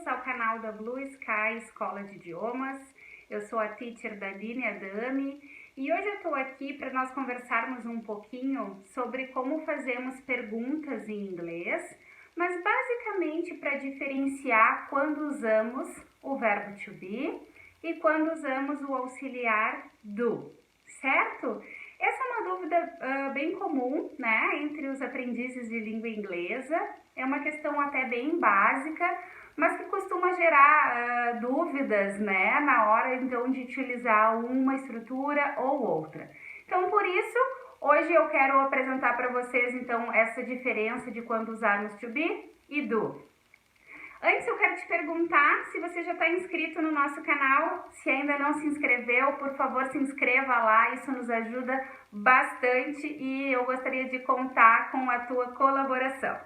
ao canal da Blue Sky Escola de Idiomas. Eu sou a teacher Daline Adami e hoje eu estou aqui para nós conversarmos um pouquinho sobre como fazemos perguntas em inglês, mas basicamente para diferenciar quando usamos o verbo to be e quando usamos o auxiliar do, certo? Essa é uma dúvida bem comum, né, entre os aprendizes de língua inglesa. É uma questão até bem básica, mas que costuma gerar dúvidas, né, na hora então de utilizar uma estrutura ou outra. Então, por isso, hoje eu quero apresentar para vocês então essa diferença de quando usarmos to be e do. Antes eu quero te perguntar se você já está inscrito no nosso canal. Se ainda não se inscreveu, por favor se inscreva lá, isso nos ajuda bastante e eu gostaria de contar com a tua colaboração.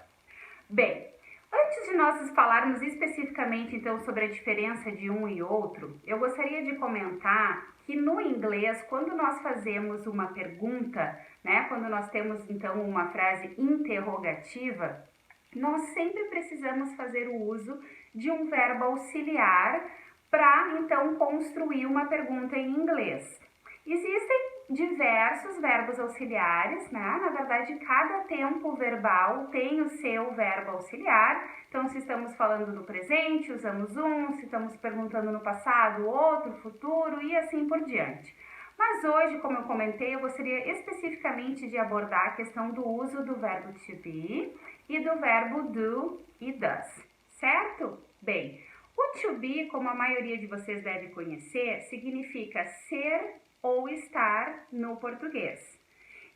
Bem, antes de nós falarmos especificamente então sobre a diferença de um e outro, eu gostaria de comentar que no inglês, quando nós fazemos uma pergunta, né, quando nós temos então uma frase interrogativa, nós sempre precisamos fazer o uso de um verbo auxiliar para, então, construir uma pergunta em inglês. Existem diversos verbos auxiliares, né? Na verdade, cada tempo verbal tem o seu verbo auxiliar. Então, se estamos falando no presente, usamos um. Se estamos perguntando no passado, outro, futuro e assim por diante. Mas hoje, como eu comentei, eu gostaria especificamente de abordar a questão do uso do verbo to be e do verbo do e does, certo? Bem, o to be, como a maioria de vocês deve conhecer, significa ser ou estar no português.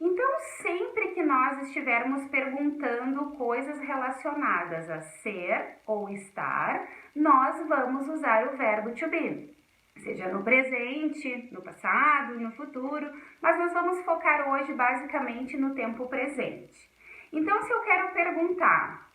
Então, sempre que nós estivermos perguntando coisas relacionadas a ser ou estar, nós vamos usar o verbo to be. Seja no presente, no passado, no futuro, mas nós vamos focar hoje basicamente no tempo presente. Então, se eu quero perguntar,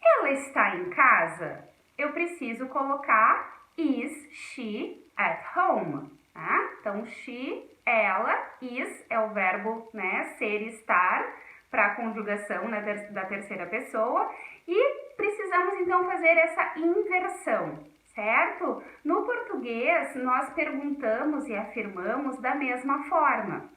ela está em casa? Eu preciso colocar is she at home? Tá? Então, she, ela, is é o verbo, né, ser, estar, para a conjugação, né, da terceira pessoa. E precisamos, então, fazer essa inversão, certo? No português, nós perguntamos e afirmamos da mesma forma,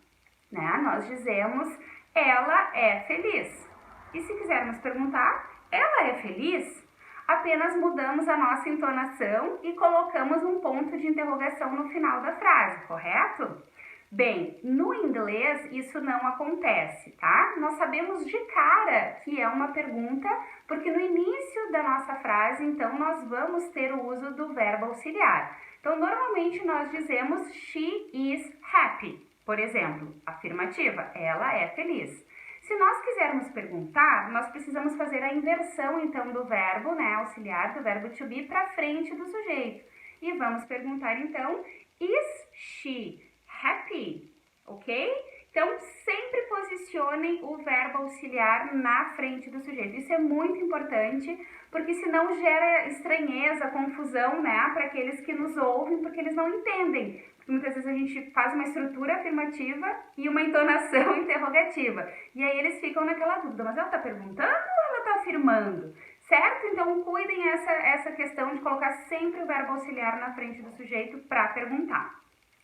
né? Nós dizemos, ela é feliz. E se quisermos perguntar, ela é feliz? Apenas mudamos a nossa entonação e colocamos um ponto de interrogação no final da frase, correto? Bem, no inglês isso não acontece, tá? Nós sabemos de cara que é uma pergunta, porque no início da nossa frase, então, nós vamos ter o uso do verbo auxiliar. Então, normalmente nós dizemos she is happy, por exemplo, afirmativa, ela é feliz. Se nós quisermos perguntar, nós precisamos fazer a inversão, então, do verbo, né, auxiliar, do verbo to be, para frente do sujeito. E vamos perguntar, então, is she happy? Ok? Então, sempre posicionem o verbo auxiliar na frente do sujeito. Isso é muito importante, porque senão gera estranheza, confusão, né, para aqueles que nos ouvem, porque eles não entendem. Muitas vezes a gente faz uma estrutura afirmativa e uma entonação interrogativa. E aí eles ficam naquela dúvida, mas ela está perguntando ou ela está afirmando? Certo? Então cuidem essa questão de colocar sempre o verbo auxiliar na frente do sujeito para perguntar.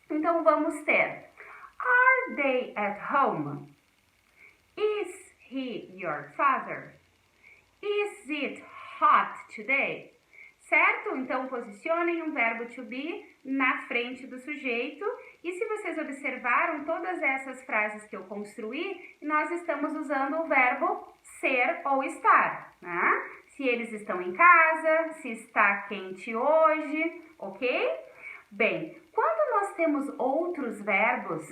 Então vamos ter, are they at home? Is he your father? Is it hot today? Certo? Então, posicionem um verbo to be na frente do sujeito. E se vocês observaram todas essas frases que eu construí, nós estamos usando o verbo ser ou estar, né? Se eles estão em casa, se está quente hoje, ok? Bem, quando nós temos outros verbos,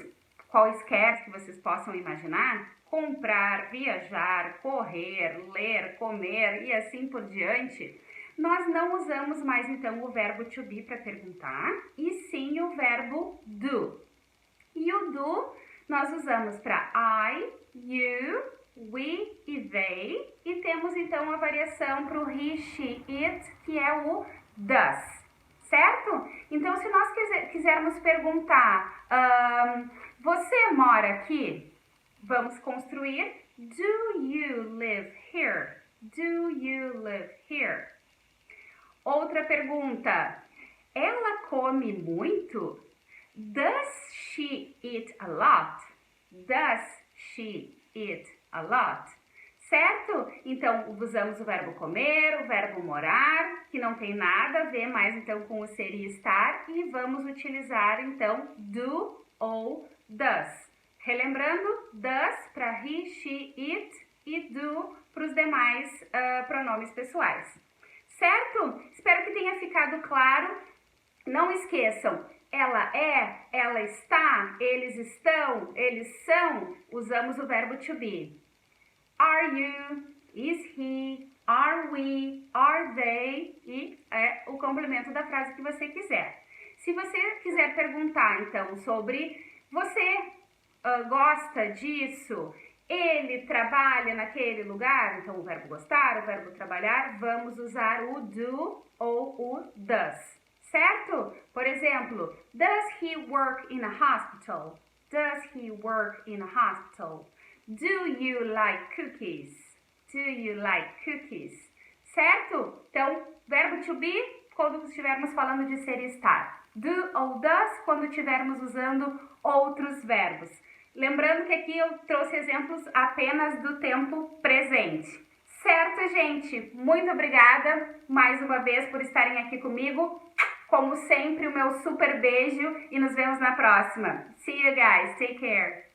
quaisquer que vocês possam imaginar, comprar, viajar, correr, ler, comer e assim por diante, nós não usamos mais, então, o verbo to be para perguntar, e sim o verbo do. E o do nós usamos para I, you, we e they, e temos, então, a variação para o he, she, it, que é o does, certo? Então, se nós quisermos perguntar, você mora aqui? Vamos construir, do you live here? Do you live here? Outra pergunta. Ela come muito? Does she eat a lot? Does she eat a lot? Certo? Então, usamos o verbo comer, o verbo morar, que não tem nada a ver mais então com o ser e estar, e vamos utilizar então do ou does. Relembrando, does para he, she, it e do para os demais pronomes pessoais. Certo? Espero que tenha ficado claro. Não esqueçam, ela é, ela está, eles estão, eles são. Usamos o verbo to be. Are you? Is he? Are we? Are they? E é o complemento da frase que você quiser. Se você quiser perguntar, então, sobre você gosta disso, ele trabalha naquele lugar, então o verbo gostar, o verbo trabalhar, vamos usar o do ou o does, certo? Por exemplo, does he work in a hospital? Does he work in a hospital? Do you like cookies? Do you like cookies? Certo? Então, verbo to be, quando estivermos falando de ser e estar. Do ou does, quando estivermos usando outros verbos. Lembrando que aqui eu trouxe exemplos apenas do tempo presente. Certo, gente? Muito obrigada mais uma vez por estarem aqui comigo. Como sempre, o meu super beijo e nos vemos na próxima. See you guys. Take care.